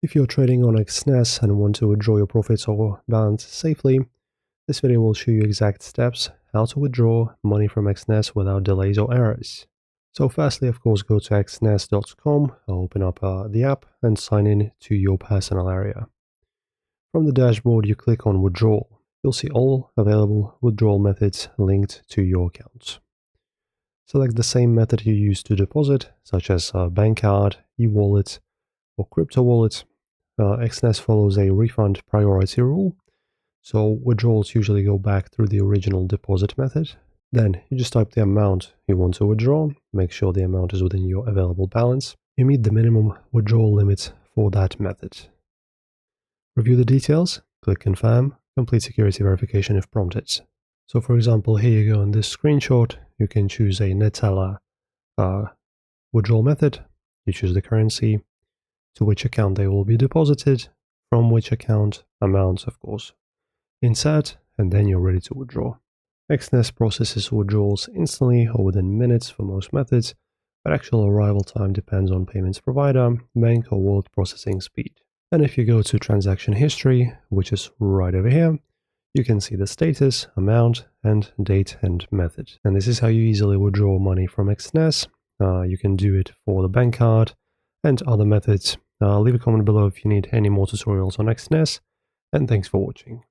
If you're trading on Exness and want to withdraw your profits or balance safely, this video will show you exact steps how to withdraw money from Exness without delays or errors. So firstly, of course, go to exness.com, open up the app and sign in to your personal area. From the dashboard, you click on withdrawal. You'll see all available withdrawal methods linked to your account. Select the same method you use to deposit, such as a bank card, e-wallet, or crypto wallet. Exness follows a refund priority rule, so withdrawals usually go back through the original deposit method. Then you just type the amount you want to withdraw, make sure the amount is within your available balance. You meet the minimum withdrawal limit for that method. Review the details, click confirm, complete security verification if prompted. So for example, here you go in this screenshot, you can choose a Neteller withdrawal method. You choose the currency, to which account they will be deposited, from which account, amounts of course. Insert, and then you're ready to withdraw. Exness processes withdrawals instantly or within minutes for most methods, but actual arrival time depends on payments provider, bank or wallet processing speed. And if you go to transaction history, which is right over here, you can see the status, amount, and date and method. And this is how you easily withdraw money from Exness. You can do it for the bank card and other methods. Leave a comment below if you need any more tutorials on Exness, and thanks for watching.